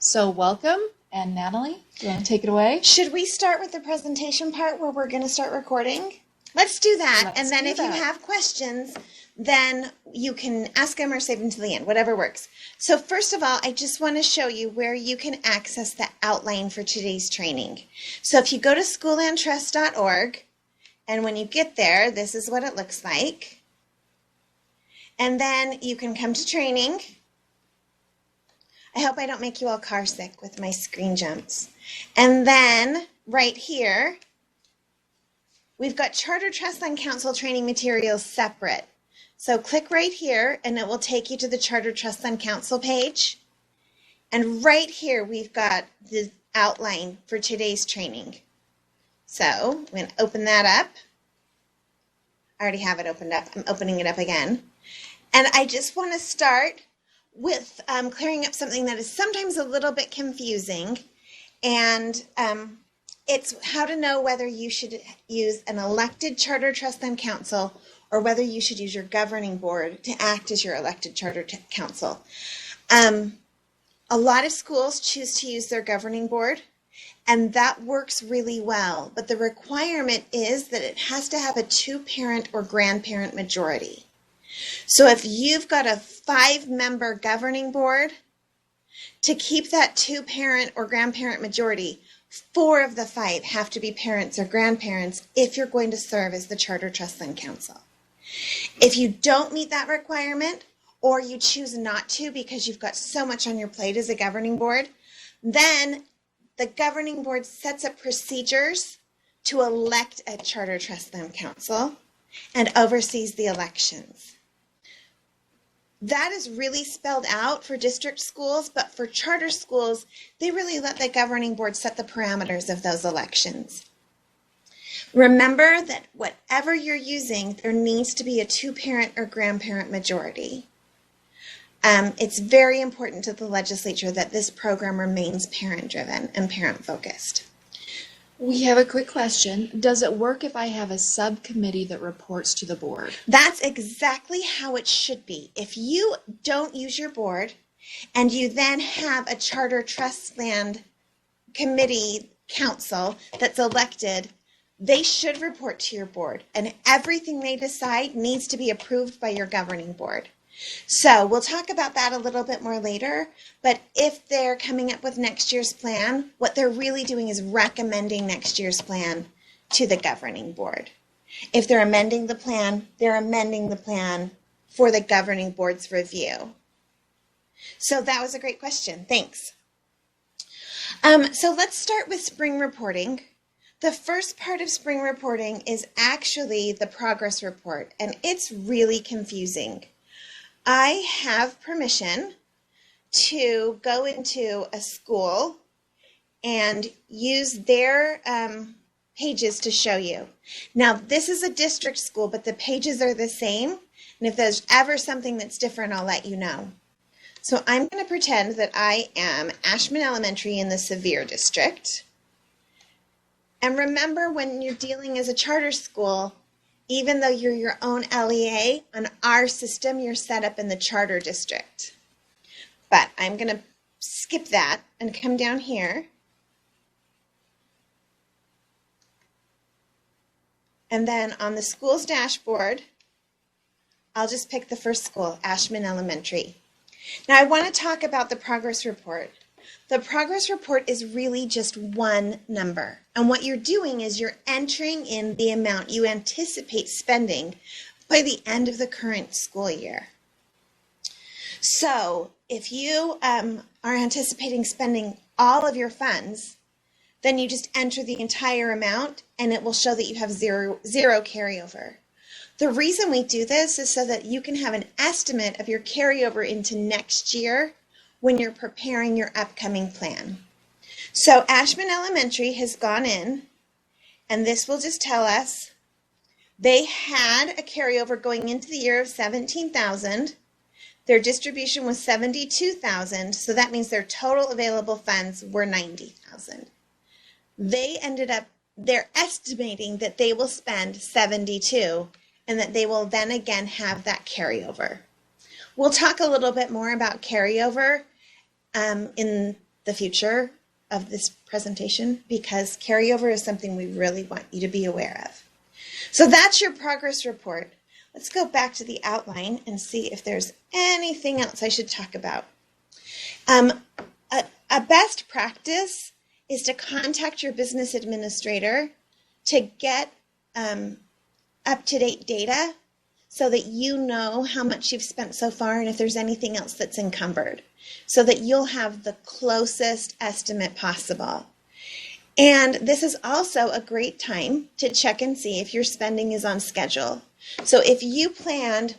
So welcome, and Natalie, do you want to take it away? Should we start with the presentation part where we're going to start recording? Let's do that. And then if you have questions, then you can ask them or save them to the end, whatever works. So first of all, I just want to show you where you can access the outline for today's training. So if you go to schoolandtrust.org, and when you get there, this is what it looks like. And then you can come to training. I hope I don't make you all car sick with my screen jumps. And then right here, we've got Charter Trust and Council training materials separate. So click right here and it will take you to the Charter Trust and Council page. And right here, we've got the outline for today's training. So I'm going to open that up. I already have it opened up. I'm opening it up again. And I just want to start with clearing up something that is sometimes a little bit confusing. And it's how to know whether you should use an elected charter trust and council or whether you should use your governing board to act as your elected charter council. A lot of schools choose to use their governing board, and that works really well. But the requirement is that it has to have a 2-parent or grandparent majority. So if you've got a 5-member governing board, to keep that 2-parent or grandparent majority, 4 of the 5 have to be parents or grandparents if you're going to serve as the Charter Trust and Council. If you don't meet that requirement, or you choose not to because you've got so much on your plate as a governing board, then the governing board sets up procedures to elect a Charter Trust and Council and oversees the elections. That is really spelled out for district schools, but for charter schools, they really let the governing board set the parameters of those elections. Remember that whatever you're using, there needs to be a 2-parent or grandparent majority. It's very important to the legislature that this program remains parent-driven and parent-focused. We have a quick question. Does it work if I have a subcommittee that reports to the board? That's exactly how it should be. If you don't use your board and you then have a charter trust land committee council that's elected, they should report to your board, and everything they decide needs to be approved by your governing board. So we'll talk about that a little bit more later, but if they're coming up with next year's plan, what they're really doing is recommending next year's plan to the governing board. If they're amending the plan, they're amending the plan for the governing board's review. So that was a great question. Thanks. So let's start with spring reporting. The first part of spring reporting is actually the progress report, and it's really confusing. I have permission to go into a school and use their pages to show you. Now, this is a district school, but the pages are the same. And if there's ever something that's different, I'll let you know. So I'm going to pretend that I am Ashman Elementary in the Sevier District. And remember, when you're dealing as a charter school, even though you're your own LEA, on our system, you're set up in the charter district. But I'm going to skip that and come down here. And then on the school's dashboard, I'll just pick the first school, Ashman Elementary. Now I want to talk about the progress report. The progress report is really just one number. And what you're doing is you're entering in the amount you anticipate spending by the end of the current school year. So if you are anticipating spending all of your funds, then you just enter the entire amount and it will show that you have zero carryover. The reason we do this is so that you can have an estimate of your carryover into next year when you're preparing your upcoming plan. So Ashman Elementary has gone in, and this will just tell us they had a carryover going into the year of $17,000. Their distribution was $72,000, so that means their total available funds were $90,000. They're estimating that they will spend $72,000 and that they will then again have that carryover. We'll talk a little bit more about carryover in the future of this presentation because carryover is something we really want you to be aware of. So that's your progress report. Let's go back to the outline and see if there's anything else I should talk about. A best practice is to contact your business administrator to get up-to-date data so that you know how much you've spent so far and if there's anything else that's encumbered, so that you'll have the closest estimate possible. And this is also a great time to check and see if your spending is on schedule. So if you planned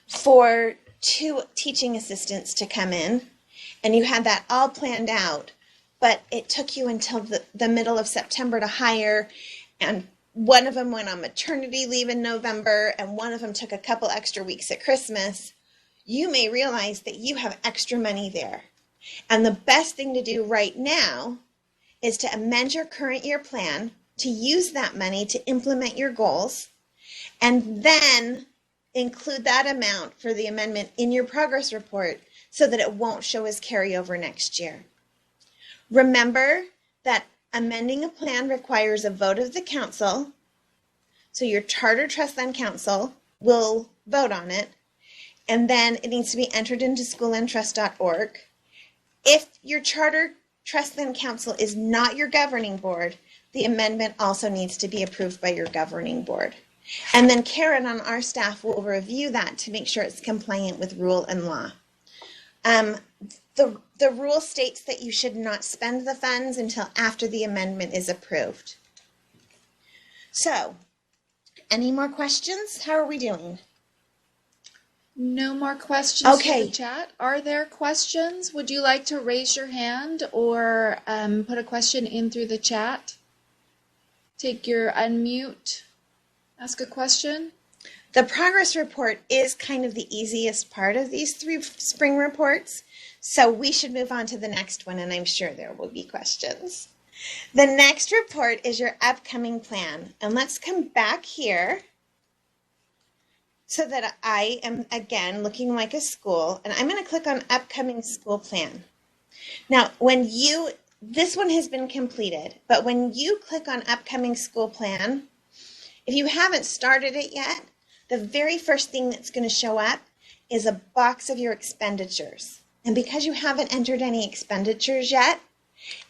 for 2 teaching assistants to come in and you had that all planned out, but it took you until the middle of September to hire, and one of them went on maternity leave in November, and one of them took a couple extra weeks at Christmas, you may realize that you have extra money there. And the best thing to do right now is to amend your current year plan to use that money to implement your goals, and then include that amount for the amendment in your progress report so that it won't show as carryover next year. Remember that amending a plan requires a vote of the council, so your charter trust land council will vote on it, and then it needs to be entered into schoolandtrust.org. If your charter trust land council is not your governing board, the amendment also needs to be approved by your governing board. And then Karen on our staff will review that to make sure it's compliant with rule and law. The rule states that you should not spend the funds until after the amendment is approved. So, any more questions? How are we doing? No more questions Okay. in the chat. Are there questions? Would you like to raise your hand or put a question in through the chat? Take your unmute. Ask a question. The progress report is kind of the easiest part of these 3 spring reports, so we should move on to the next one, and I'm sure there will be questions. The next report is your upcoming plan, and let's come back here so that I am, again, looking like a school, and I'm going to click on upcoming school plan. Now, this one has been completed, but when you click on upcoming school plan, if you haven't started it yet, the very first thing that's going to show up is a box of your expenditures. And because you haven't entered any expenditures yet,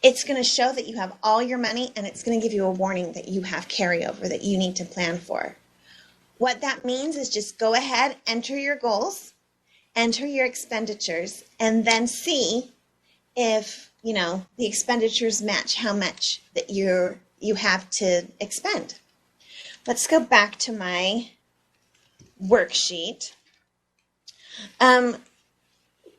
it's going to show that you have all your money, and it's going to give you a warning that you have carryover that you need to plan for. What that means is just go ahead, enter your goals, enter your expenditures, and then see if, the expenditures match how much that you have to expend. Let's go back to my worksheet.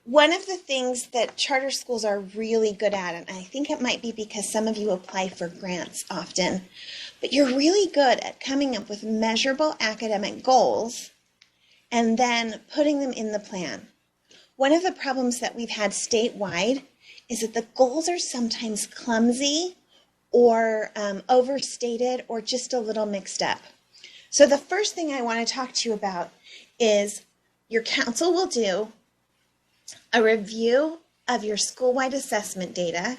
One of the things that charter schools are really good at, and I think it might be because some of you apply for grants often, but you're really good at coming up with measurable academic goals and then putting them in the plan. One of the problems that we've had statewide is that the goals are sometimes clumsy or overstated or just a little mixed up. So the first thing I want to talk to you about is your council will do a review of your school-wide assessment data,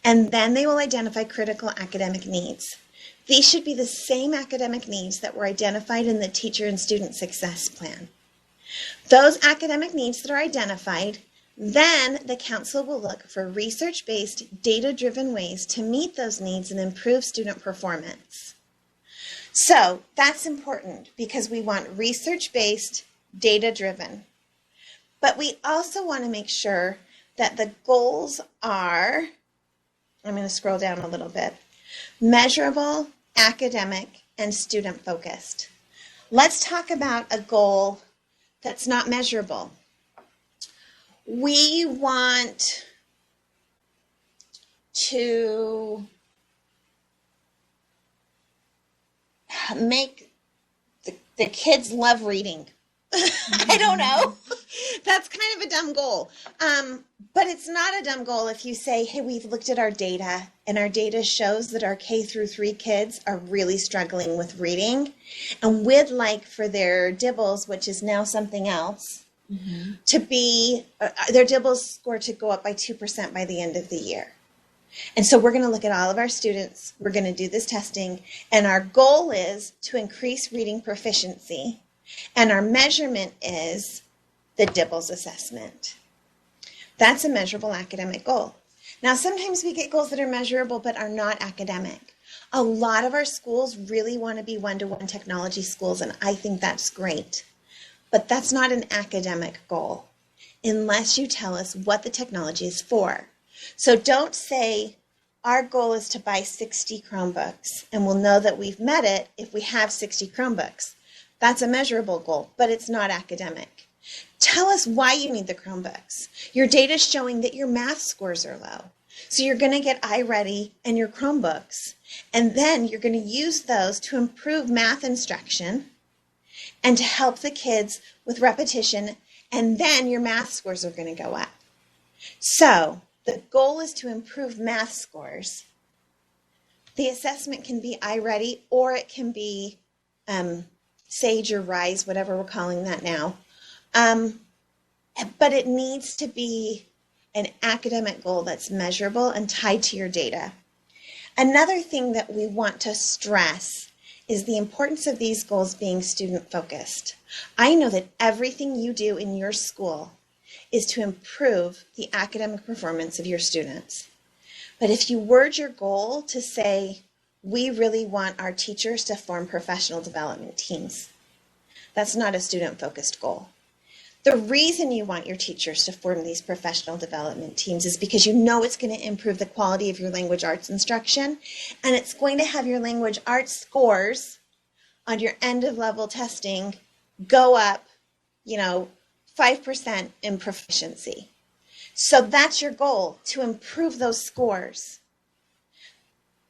and then they will identify critical academic needs. These should be the same academic needs that were identified in the teacher and student success plan. Those academic needs that are identified, then the council will look for research-based, data-driven ways to meet those needs and improve student performance. So that's important because we want research-based, data-driven. But we also want to make sure that the goals are, I'm going to scroll down a little bit, measurable, academic, and student-focused. Let's talk about a goal that's not measurable. We want to make the kids love reading. I don't know. That's kind of a dumb goal. But it's not a dumb goal if you say, hey, we've looked at our data, and our data shows that our K through 3 kids are really struggling with reading. And we'd like for their DIBELS, which is now something else, to be, their DIBELS score to go up by 2% by the end of the year. And so we're going to look at all of our students. We're going to do this testing. And our goal is to increase reading proficiency. And our measurement is the DIBELS assessment. That's a measurable academic goal. Now, sometimes we get goals that are measurable but are not academic. A lot of our schools really want to be one-to-one technology schools, and I think that's great. But that's not an academic goal unless you tell us what the technology is for. So don't say, our goal is to buy 60 Chromebooks, and we'll know that we've met it if we have 60 Chromebooks. That's a measurable goal, but it's not academic. Tell us why you need the Chromebooks. Your data is showing that your math scores are low. So you're going to get iReady and your Chromebooks, and then you're going to use those to improve math instruction and to help the kids with repetition, and then your math scores are going to go up. So the goal is to improve math scores. The assessment can be iReady, or it can be SAGE or RISE, whatever we're calling that now. But it needs to be an academic goal that's measurable and tied to your data. Another thing that we want to stress is the importance of these goals being student-focused. I know that everything you do in your school is to improve the academic performance of your students. But if you word your goal to say, we really want our teachers to form professional development teams, that's not a student-focused goal. The reason you want your teachers to form these professional development teams is because you know it's going to improve the quality of your language arts instruction, and it's going to have your language arts scores on your end-of-level testing go up, 5% in proficiency. So that's your goal, to improve those scores.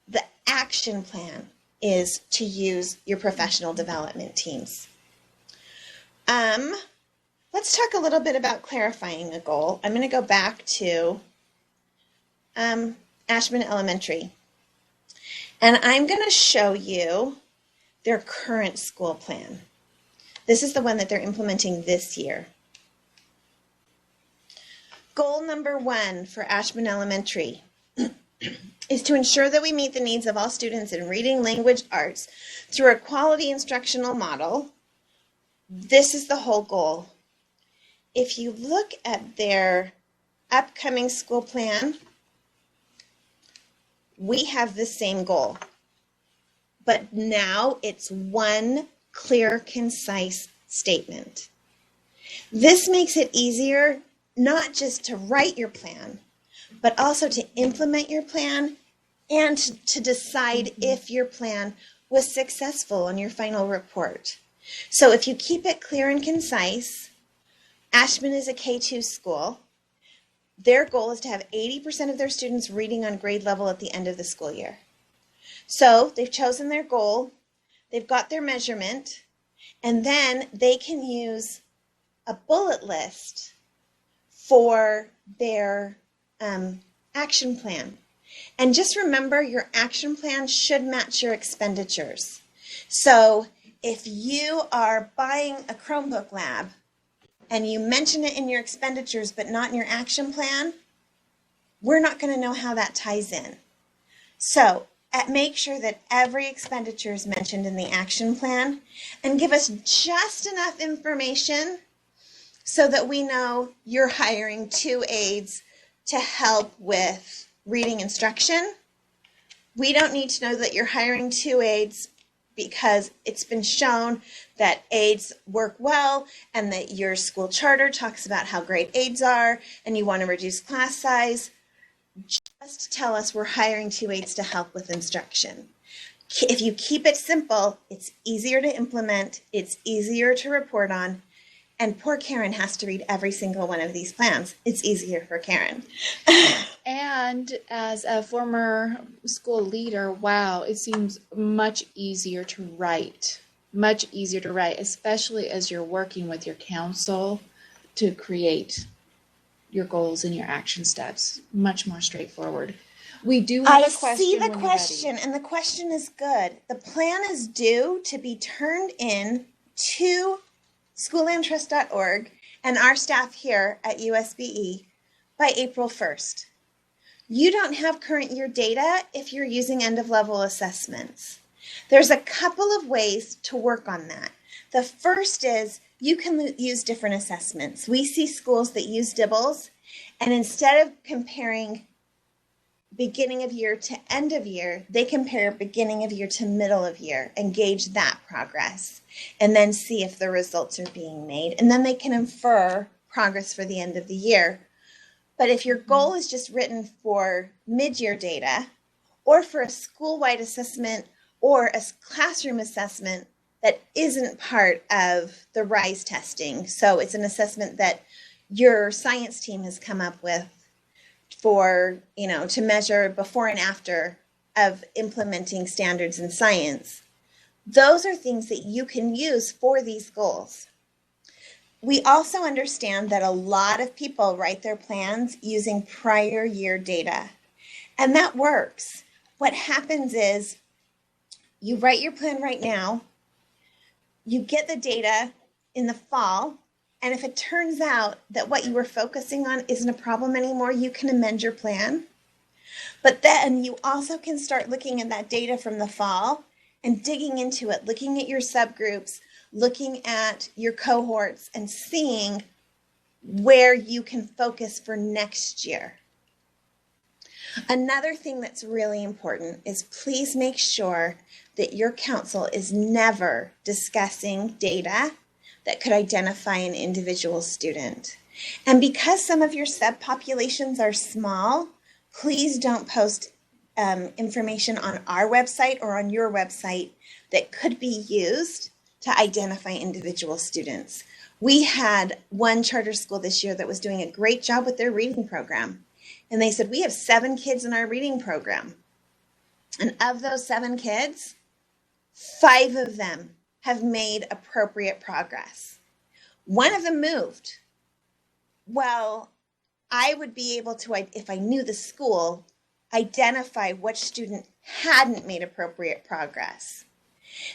The action plan is to use your professional development teams. Let's talk a little bit about clarifying a goal. I'm going to go back to Ashman Elementary. And I'm going to show you their current school plan. This is the one that they're implementing this year. Goal number 1 for Ashman Elementary is to ensure that we meet the needs of all students in reading language arts through a quality instructional model. This is the whole goal. If you look at their upcoming school plan, we have the same goal, but now it's one clear, concise statement. This makes it easier not just to write your plan, but also to implement your plan and to decide if your plan was successful on your final report. So if you keep it clear and concise, Ashman is a K-2 school. Their goal is to have 80% of their students reading on grade level at the end of the school year. So they've chosen their goal, they've got their measurement, and then they can use a bullet list for their action plan. And just remember, your action plan should match your expenditures. So if you are buying a Chromebook lab, and you mention it in your expenditures but not in your action plan, we're not going to know how that ties in. So make sure that every expenditure is mentioned in the action plan, and give us just enough information so that we know you're hiring 2 aides to help with reading instruction. We don't need to know that you're hiring 2 aides because it's been shown that aides work well and that your school charter talks about how great aides are and you want to reduce class size. Just tell us we're hiring 2 aides to help with instruction. If you keep it simple, it's easier to implement, it's easier to report on, and poor Karen has to read every single one of these plans. It's easier for Karen. And as a former school leader, wow, it seems much easier to write. Much easier to write, especially as you're working with your council to create your goals and your action steps. Much more straightforward. We do have a question. I see the question, and the question is good. The plan is due to be turned in to schoollandtrust.org and our staff here at USBE by April 1st. You don't have current year data if you're using end of level assessments. There's a couple of ways to work on that. The first is you can use different assessments. We see schools that use DIBELS, and instead of comparing beginning of year to end of year, they compare beginning of year to middle of year and gauge that progress, and then see if the results are being made. And then they can infer progress for the end of the year. But if your goal is just written for mid-year data, or for a school-wide assessment or a classroom assessment that isn't part of the RISE testing, so it's an assessment that your science team has come up with for, to measure before and after of implementing standards in science, those are things that you can use for these goals. We also understand that a lot of people write their plans using prior year data, and that works. What happens is you write your plan right now, you get the data in the fall, and if it turns out that what you were focusing on isn't a problem anymore, you can amend your plan. But then you also can start looking at that data from the fall and digging into it, looking at your subgroups, looking at your cohorts, and seeing where you can focus for next year. Another thing that's really important is please make sure that your council is never discussing data that could identify an individual student. And because some of your subpopulations are small, please don't post information on our website or on your website that could be used to identify individual students. We had one charter school this year that was doing a great job with their reading program. And they said, we have 7 kids in our reading program. And of those 7 kids, 5 of them have made appropriate progress. One of them moved. Well, I would be able to, if I knew the school, identify which student hadn't made appropriate progress.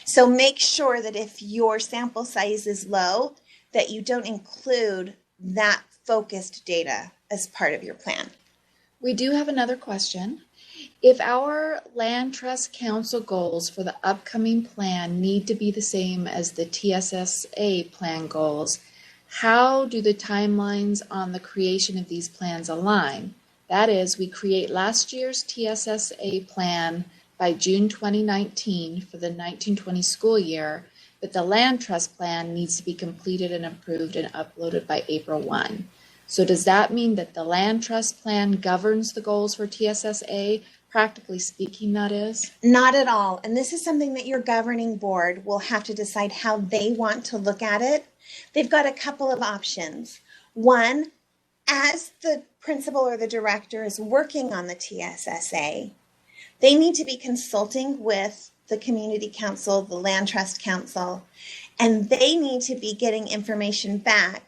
So make sure that if your sample size is low, that you don't include that focused data as part of your plan. We do have another question. If our Land Trust Council goals for the upcoming plan need to be the same as the TSSA plan goals, how do the timelines on the creation of these plans align? That is, we create last year's TSSA plan by June 2019 for the 1920 school year, but the Land Trust plan needs to be completed and approved and uploaded by April 1. So does that mean that the Land Trust plan governs the goals for TSSA? Practically speaking, that is? Not at all. And this is something that your governing board will have to decide how they want to look at it. They've got a couple of options. One, as the principal or the director is working on the TSSA, they need to be consulting with the Community Council, the Land Trust Council, and they need to be getting information back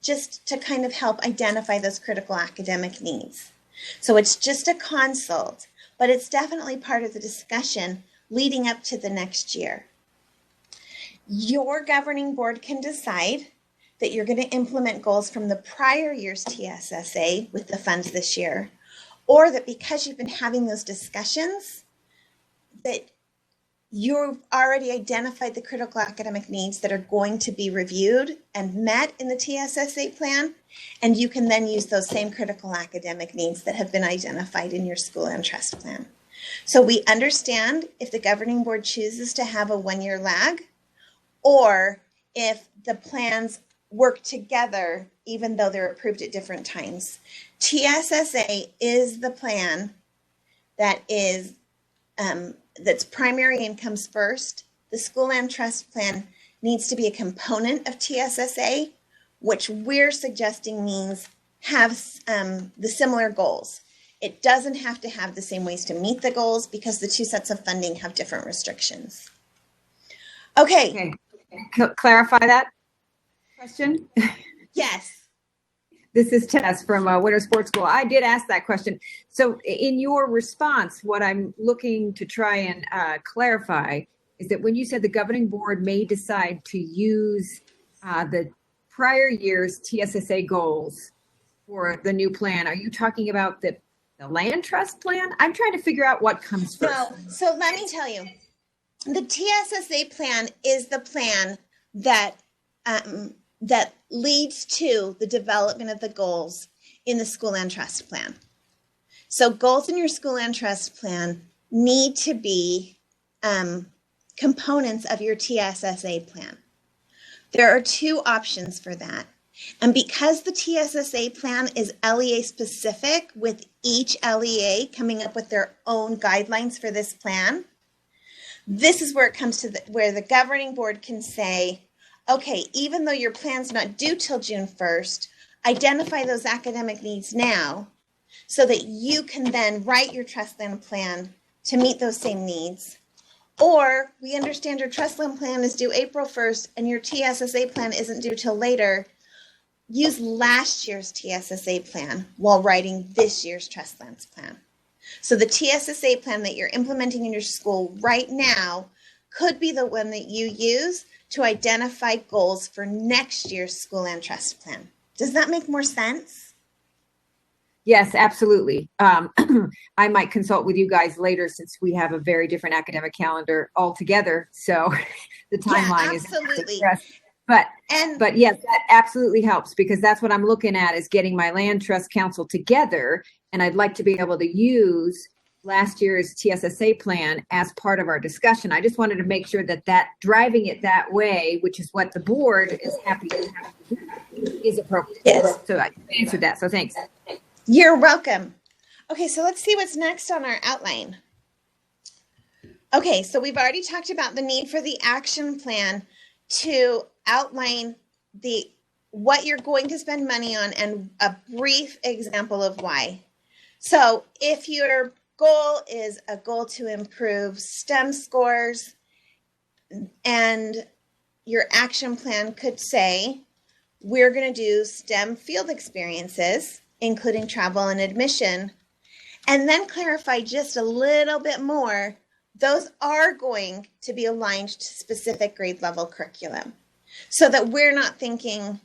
just to kind of help identify those critical academic needs. So it's just a consult, but it's definitely part of the discussion leading up to the next year. Your governing board can decide that you're going to implement goals from the prior year's TSSA with the funds this year, or that because you've been having those discussions, that you've already identified the critical academic needs that are going to be reviewed and met in the TSSA plan, and you can then use those same critical academic needs that have been identified in your school and trust plan. So we understand if the governing board chooses to have a 1-year lag, or if the plans work together even though they're approved at different times. TSSA is the plan that is that's primary and comes first. The School Land Trust Plan needs to be a component of TSSA, which we're suggesting means have the similar goals. It doesn't have to have the same ways to meet the goals because the 2 sets of funding have different restrictions. Okay. Clarify that question? Yes. This is Tess from Winter Sports School. I did ask that question. So in your response, what I'm looking to try and clarify is that when you said the governing board may decide to use the prior year's TSSA goals for the new plan, are you talking about the land trust plan? I'm trying to figure out what comes first. No, so let me tell you, the TSSA plan is the plan that that leads to the development of the goals in the school land trust plan. So goals in your school land trust plan need to be components of your TSSA plan. There are two options for that. And because the TSSA plan is LEA specific, with each LEA coming up with their own guidelines for this plan, this is where it comes to where the governing board can say, okay, even though your plan's not due till June 1st, identify those academic needs now so that you can then write your trust land plan to meet those same needs. Or we understand your trust land plan is due April 1st and your TSSA plan isn't due till later. Use last year's TSSA plan while writing this year's trust lands plan. So the TSSA plan that you're implementing in your school right now could be the one that you use to identify goals for next year's school land trust plan. Does that make more sense? Yes, absolutely. I might consult with you guys later since we have a very different academic calendar altogether. So the timeline is absolutely. But yes, that absolutely helps, because that's what I'm looking at, is getting my land trust council together. And I'd like to be able to use last year's TSSA plan as part of our discussion. I just wanted to make sure that driving it that way, which is what the board is happy to have, is appropriate. Yes. So I answered that. So thanks. You're welcome. Okay, so let's see what's next on our outline. Okay, so we've already talked about the need for the action plan to outline what you're going to spend money on and a brief example of why. So if your goal is a goal to improve STEM scores, and your action plan could say, we're going to do STEM field experiences, including travel and admission, and then clarify just a little bit more, those are going to be aligned to specific grade level curriculum, so that we're not thinking,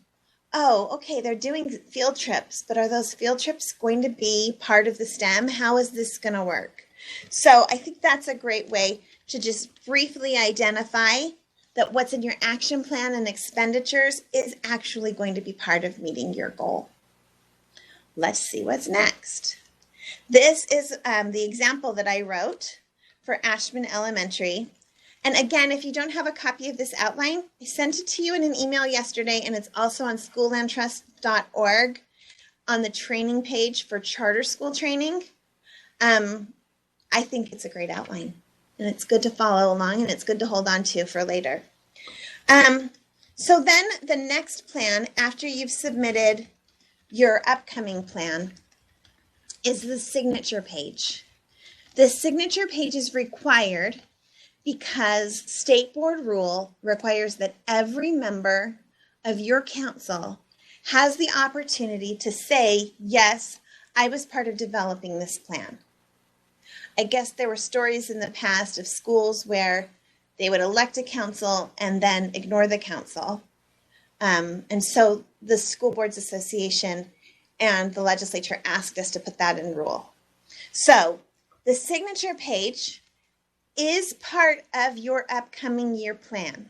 oh, okay, they're doing field trips, but are those field trips going to be part of the STEM? How is this going to work? So I think that's a great way to just briefly identify that what's in your action plan and expenditures is actually going to be part of meeting your goal. Let's see what's next. This is the example that I wrote for Ashman Elementary. And again, if you don't have a copy of this outline, I sent it to you in an email yesterday, and it's also on schoollandtrust.org on the training page for charter school training. I think it's a great outline, and it's good to follow along, and it's good to hold on to for later. So then the next plan, after you've submitted your upcoming plan, is the signature page. The signature page is required because state board rule requires that every member of your council has the opportunity to say, yes, I was part of developing this plan. I guess there were stories in the past of schools where they would elect a council and then ignore the council. And so the School Boards Association and the legislature asked us to put that in rule. So the signature page is part of your upcoming year plan.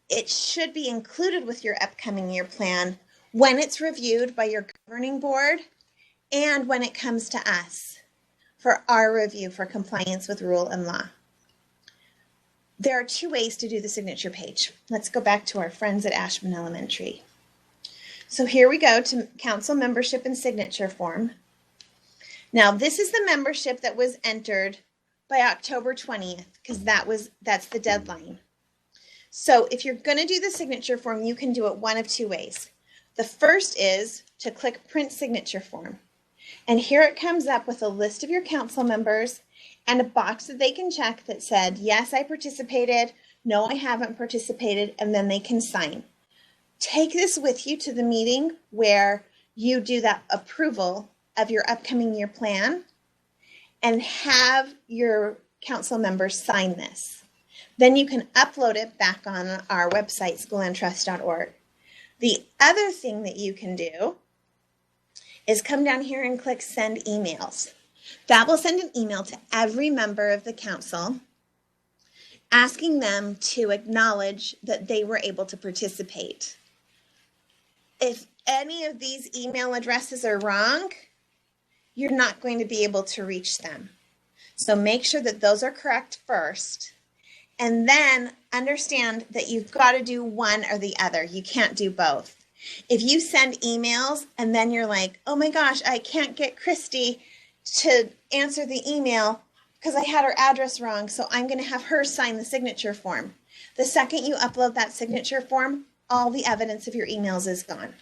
It should be included with your upcoming year plan when it's reviewed by your governing board and when it comes to us for our review for compliance with rule and law. There are two ways to do the signature page. Let's go back to our friends at Ashman Elementary. So here we go to council membership and signature form. Now this is the membership that was entered by October 20th, because that's the deadline. So if you're going to do the signature form, you can do it one of two ways. The first is to click print signature form. And here it comes up with a list of your council members and a box that they can check that said, yes, I participated, no, I haven't participated, and then they can sign. Take this with you to the meeting where you do that approval of your upcoming year plan and have your council members sign this. Then you can upload it back on our website, schoolandtrust.org. The other thing that you can do is come down here and click Send Emails. That will send an email to every member of the council asking them to acknowledge that they were able to participate. If any of these email addresses are wrong, you're not going to be able to reach them. So make sure that those are correct first, and then understand that you've got to do one or the other. You can't do both. If you send emails and then you're like, oh my gosh, I can't get Christy to answer the email because I had her address wrong, so I'm going to have her sign the signature form. The second you upload that signature form, all the evidence of your emails is gone.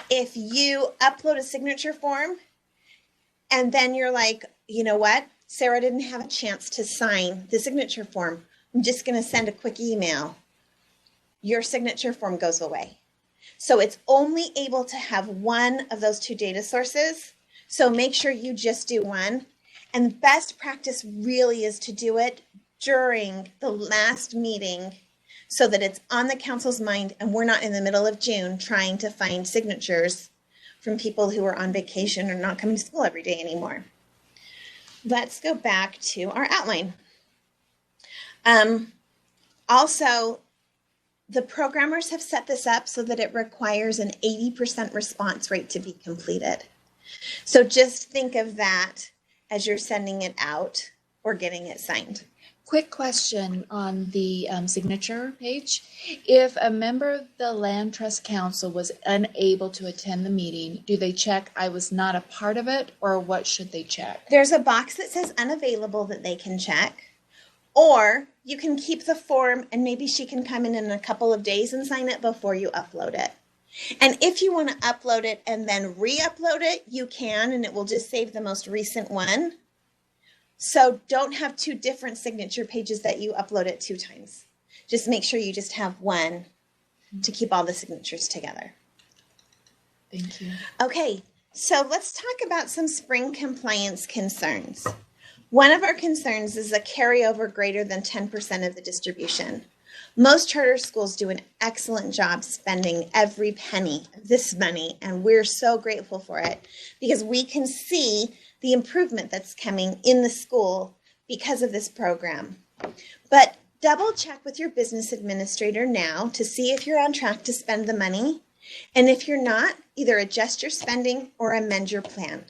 If you upload a signature form and then you're like, you know what? Sarah didn't have a chance to sign the signature form. I'm just going to send a quick email. Your signature form goes away. So it's only able to have one of those two data sources. So make sure you just do one. And the best practice really is to do it during the last meeting so that it's on the council's mind and we're not in the middle of June trying to find signatures from people who are on vacation or not coming to school every day anymore. Let's go back to our outline. Also, the programmers have set this up so that it requires an 80% response rate to be completed. So just think of that as you're sending it out or getting it signed. Quick question on the signature page. If a member of the Land Trust Council was unable to attend the meeting, do they check I was not a part of it, or what should they check? There's a box that says unavailable that they can check, or you can keep the form and maybe she can come in a couple of days and sign it before you upload it. And if you want to upload it and then re-upload it, you can, and it will just save the most recent one. So don't have two different signature pages that you upload it 2 times. Just make sure you just have one to keep all the signatures together. Thank you. Okay, so let's talk about some spring compliance concerns. One of our concerns is a carryover greater than 10% of the distribution. Most charter schools do an excellent job spending every penny of this money, and we're so grateful for it because we can see the improvement that's coming in the school because of this program. But double check with your business administrator now to see if you're on track to spend the money. And if you're not, either adjust your spending or amend your plan.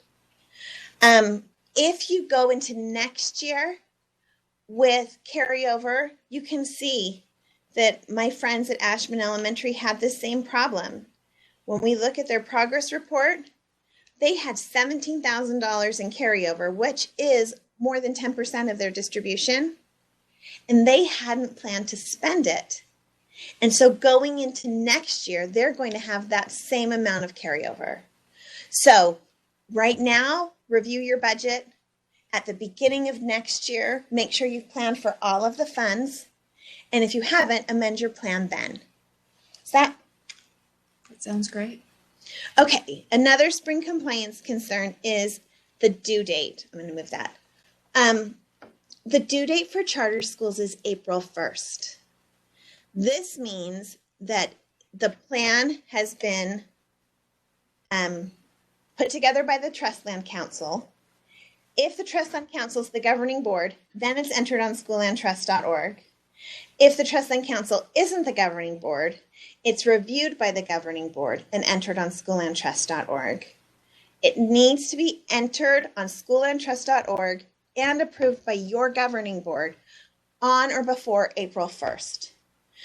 If you go into next year with carryover, you can see that my friends at Ashman Elementary had the same problem. When we look at their progress report, they had $17,000 in carryover, which is more than 10% of their distribution, and they hadn't planned to spend it. And so going into next year, they're going to have that same amount of carryover. So right now, review your budget. At the beginning of next year, make sure you've planned for all of the funds. And if you haven't, amend your plan then. That sounds great. Okay, another spring compliance concern is the due date. I'm going to move that. The due date for charter schools is April 1st. This means that the plan has been put together by the Trust Land Council. If the Trust Land Council is the governing board, then it's entered on schoolandtrust.org. If the Trust Land Council isn't the governing board, it's reviewed by the governing board and entered on schoolandtrust.org. It needs to be entered on schoolandtrust.org and approved by your governing board on or before April 1st.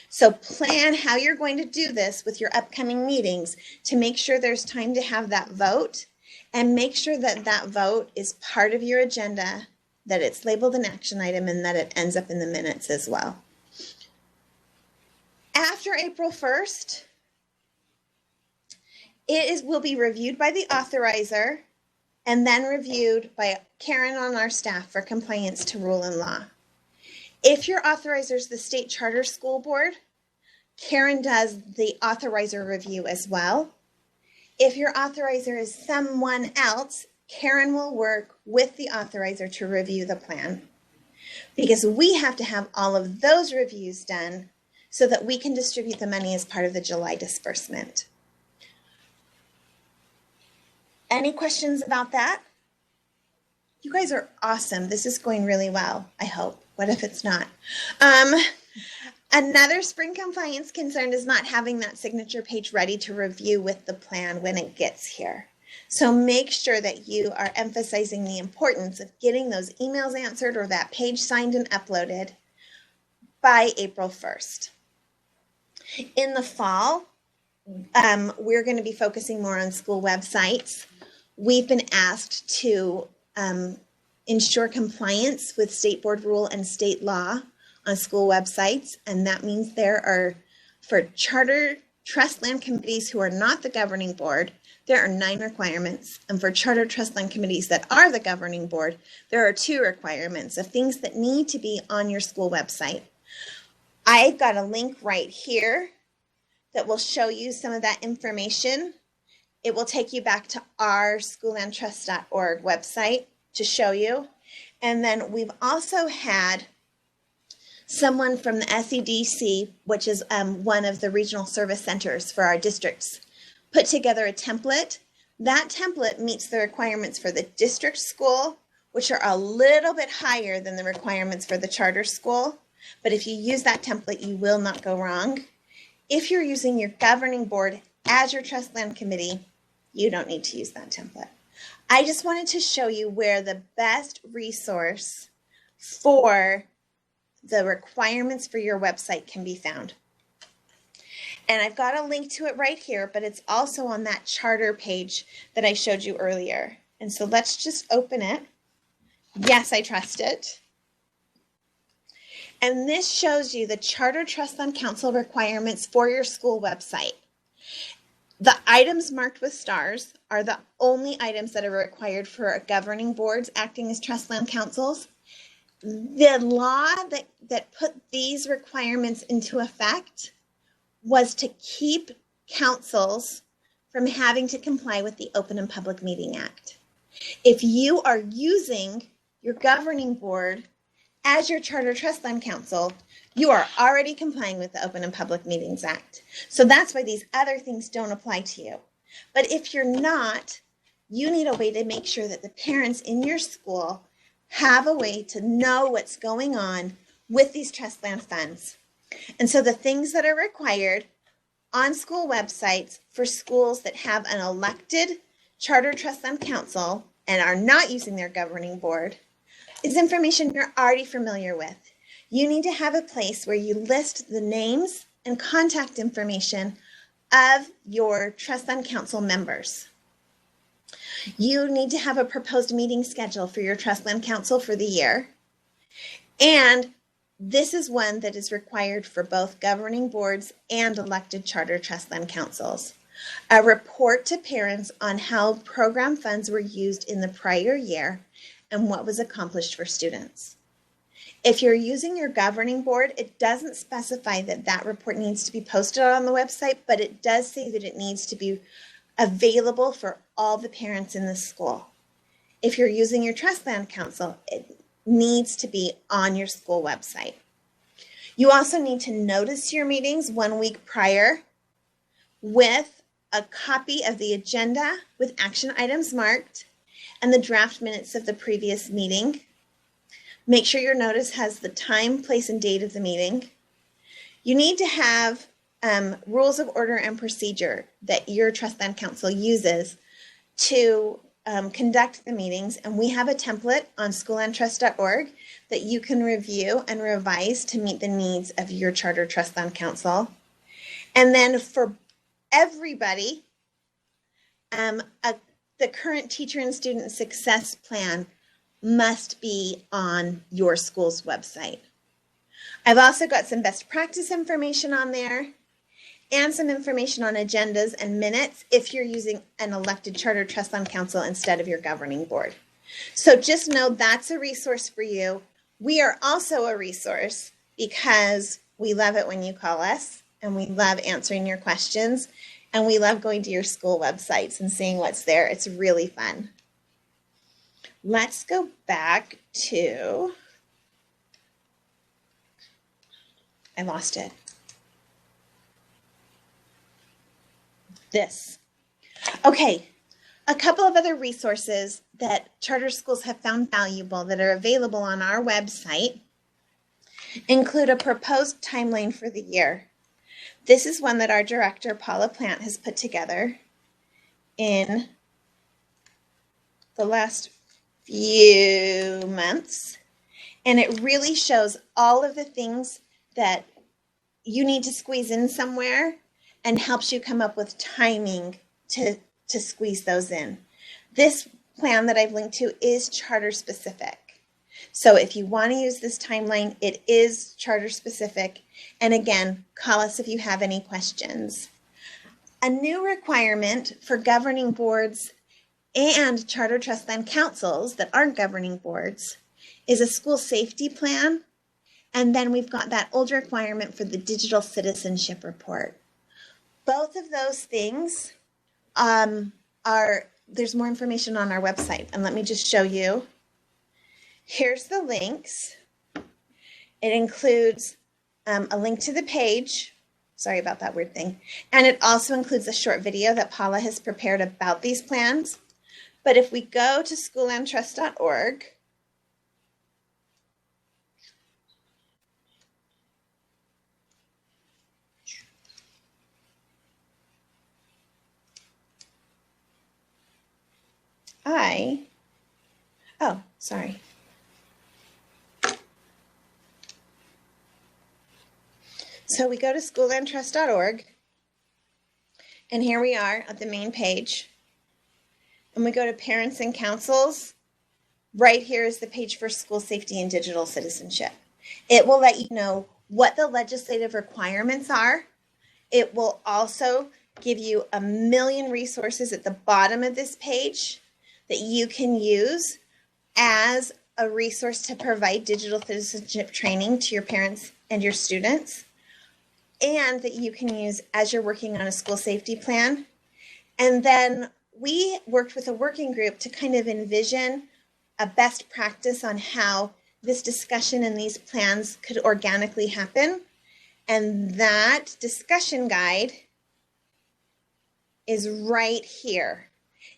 So plan how you're going to do this with your upcoming meetings to make sure there's time to have that vote, and make sure that that vote is part of your agenda, that it's labeled an action item, and that it ends up in the minutes as well. After April 1st, will be reviewed by the authorizer and then reviewed by Karen on our staff for compliance to rule and law. If your authorizer is the state charter school board, Karen does the authorizer review as well. If your authorizer is someone else, Karen will work with the authorizer to review the plan. because we have to have all of those reviews done so that we can distribute the money as part of the July disbursement. Any questions about that? You guys are awesome. This is going really well, I hope. What if it's not? Another spring compliance concern is not having that signature page ready to review with the plan when it gets here. So make sure that you are emphasizing the importance of getting those emails answered or that page signed and uploaded by April 1st. In the fall, we're going to be focusing more on school websites. We've been asked to ensure compliance with state board rule and state law on school websites, and that means there are, for charter trust land committees who are not the governing board, there are 9 requirements, and for charter trust land committees that are the governing board, there are 2 requirements of things that need to be on your school website. I've got a link right here that will show you some of that information. It will take you back to our schoollandtrust.org website to show you. And then we've also had someone from the SEDC, which is one of the regional service centers for our districts, put together a template. That template meets the requirements for the district school, which are a little bit higher than the requirements for the charter school. But if you use that template, you will not go wrong. If you're using your governing board as your trust land committee, you don't need to use that template. I just wanted to show you where the best resource for the requirements for your website can be found. And I've got a link to it right here, but it's also on that charter page that I showed you earlier. And so let's just open it. Yes, I trust it. And this shows you the Charter Trust Fund Council requirements for your school website. The items marked with stars are the only items that are required for governing boards acting as trust land councils. The law that put these requirements into effect was to keep councils from having to comply with the Open and Public Meeting Act. If you are using your governing board as your Charter Trust Fund Council, you are already complying with the Open and Public Meetings Act. So that's why these other things don't apply to you. But if you're not, you need a way to make sure that the parents in your school have a way to know what's going on with these trust land funds. And so the things that are required on school websites for schools that have an elected Charter Trust Fund Council and are not using their governing board is information you're already familiar with. You need to have a place where you list the names and contact information of your Trust Fund Council members. You need to have a proposed meeting schedule for your Trust Land Council for the year. And this is one that is required for both governing boards and elected charter trust land councils. A report to parents on how program funds were used in the prior year and what was accomplished for students. If you're using your governing board, it doesn't specify that that report needs to be posted on the website, but it does say that it needs to be available for all the parents in the school. If you're using your trust land council, it needs to be on your school website. You also need to notice your meetings 1 week prior with a copy of the agenda with action items marked and the draft minutes of the previous meeting. Make sure your notice has the time, place, and date of the meeting. You need to have rules of order and procedure that your trust land council uses to conduct the meetings, and we have a template on schoollandtrust.org that you can review and revise to meet the needs of your charter trust land council. And then for everybody, the current teacher and student success plan must be on your school's website. I've also got some best practice information on there and some information on agendas and minutes if you're using an elected charter trust fund council instead of your governing board. So just know that's a resource for you. We are also a resource because we love it when you call us and we love answering your questions and we love going to your school websites and seeing what's there. It's really fun. Let's go back to I lost it. This. Okay, a couple of other resources that charter schools have found valuable that are available on our website include a proposed timeline for the year. This is one that our director, Paula Plant, has put together in the last few months. And it really shows all of the things that you need to squeeze in somewhere and helps you come up with timing to squeeze those in. This plan that I've linked to is charter specific. So if you want to use this timeline, it is charter specific. And again, call us if you have any questions. A new requirement for governing boards and charter trust land councils that aren't governing boards is a school safety plan. And then we've got that old requirement for the digital citizenship report. Both of those things there's more information on our website. And let me just show you. Here's the links. It includes a link to the page. Sorry about that weird thing. And it also includes a short video that Paula has prepared about these plans. But if we go to schoolandtrust.org, sorry. So we go to schoolandtrust.org, and here we are at the main page. And we go to parents and councils. Right here is the page for school safety and digital citizenship. It will let you know what the legislative requirements are. It will also give you a million resources at the bottom of this page that you can use as a resource to provide digital citizenship training to your parents and your students, and that you can use as you're working on a school safety plan. And then we worked with a working group to kind of envision a best practice on how this discussion and these plans could organically happen. And that discussion guide is right here.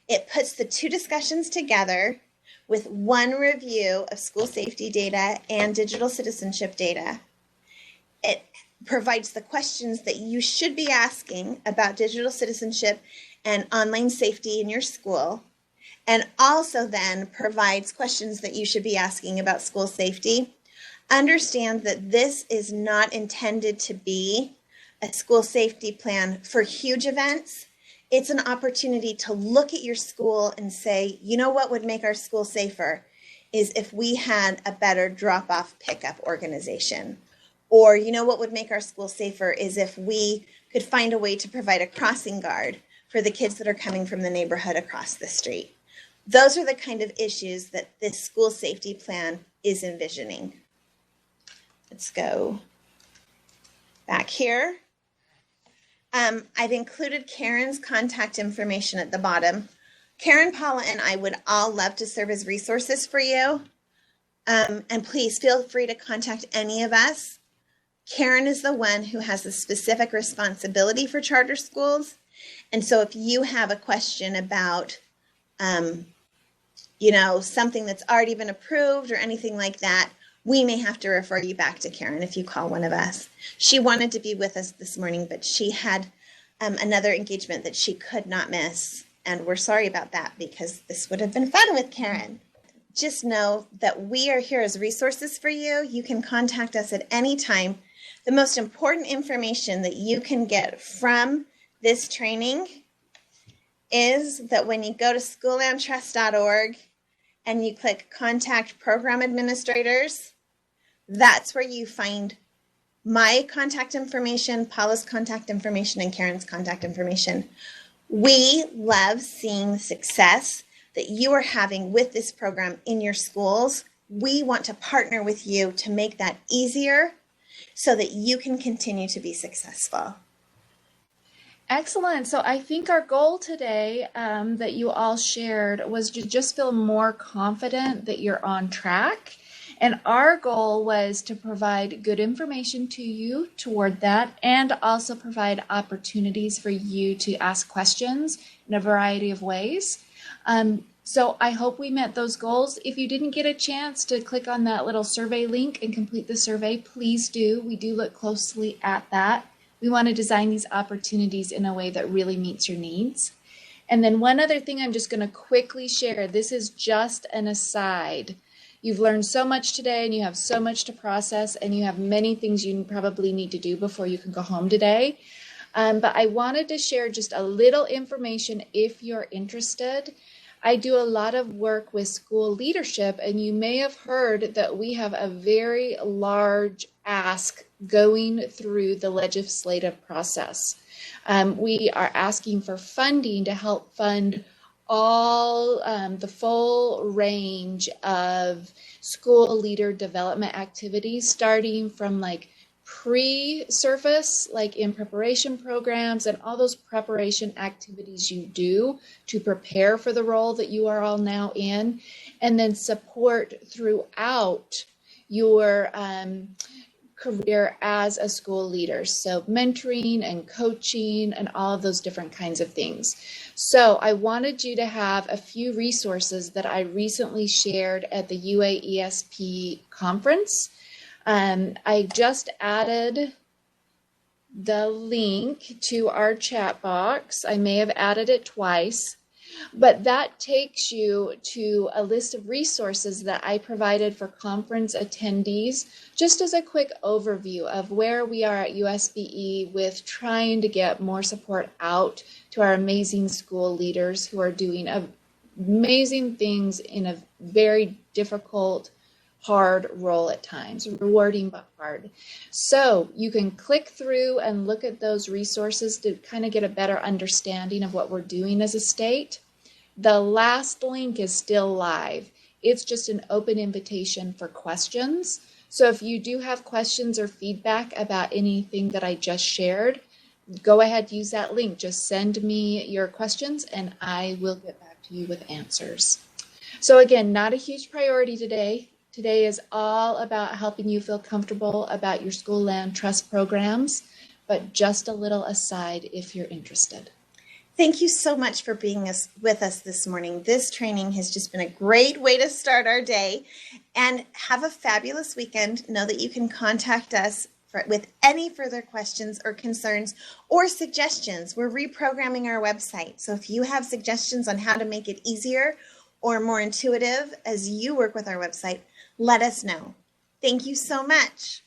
It puts the two discussions together with one review of school safety data and digital citizenship data. It provides the questions that you should be asking about digital citizenship and online safety in your school, and also then provides questions that you should be asking about school safety. Understand that this is not intended to be a school safety plan for huge events. It's an opportunity to look at your school and say, you know what would make our school safer is if we had a better drop-off pickup organization. Or you know what would make our school safer is if we could find a way to provide a crossing guard for the kids that are coming from the neighborhood across the street. Those are the kind of issues that this school safety plan is envisioning. Let's go back here. I've included Karen's contact information at the bottom. Karen, Paula, and I would all love to serve as resources for you. And please feel free to contact any of us. Karen is the one who has the specific responsibility for charter schools. And so if you have a question about, something that's already been approved or anything like that, we may have to refer you back to Karen if you call one of us. She wanted to be with us this morning, but she had another engagement that she could not miss. And we're sorry about that because this would have been fun with Karen. Just know that we are here as resources for you. You can contact us at any time. The most important information that you can get from this training is that when you go to schoolandtrust.org and you click Contact Program Administrators, that's where you find my contact information, Paula's contact information, and Karen's contact information. We love seeing the success that you are having with this program in your schools. We want to partner with you to make that easier so that you can continue to be successful. Excellent. So I think our goal today that you all shared was to just feel more confident that you're on track And our goal was to provide good information to you toward that, and also provide opportunities for you to ask questions in a variety of ways. So I hope we met those goals. If you didn't get a chance to click on that little survey link and complete the survey, please do. We do look closely at that. We want to design these opportunities in a way that really meets your needs. And then one other thing I'm just going to quickly share. This is just an aside. You've learned so much today, and you have so much to process, and you have many things you probably need to do before you can go home today. But I wanted to share just a little information if you're interested. I do a lot of work with school leadership, and you may have heard that we have a very large ask going through the legislative process. We are asking for funding to help fund all the full range of school leader development activities, starting from like pre-surface, like in preparation programs and all those preparation activities you do to prepare for the role that you are all now in, and then support throughout your career as a school leader. So mentoring and coaching and all of those different kinds of things. So I wanted you to have a few resources that I recently shared at the UAESP conference. I just added the link to our chat box. I may have added it twice, but that takes you to a list of resources that I provided for conference attendees, just as a quick overview of where we are at USBE with trying to get more support out to our amazing school leaders who are doing amazing things in a very difficult, hard role at times, rewarding but hard. So you can click through and look at those resources to kind of get a better understanding of what we're doing as a state. The last link is still live. It's just an open invitation for questions. So if you do have questions or feedback about anything that I just shared, go ahead, use that link. Just send me your questions and I will get back to you with answers. So again, not a huge priority today. Today is all about helping you feel comfortable about your school land trust programs, but just a little aside if you're interested. Thank you so much for being with us this morning. This training has just been a great way to start our day. And have a fabulous weekend. Know that you can contact us with any further questions or concerns or suggestions. We're reprogramming our website. So if you have suggestions on how to make it easier or more intuitive as you work with our website, let us know. Thank you so much.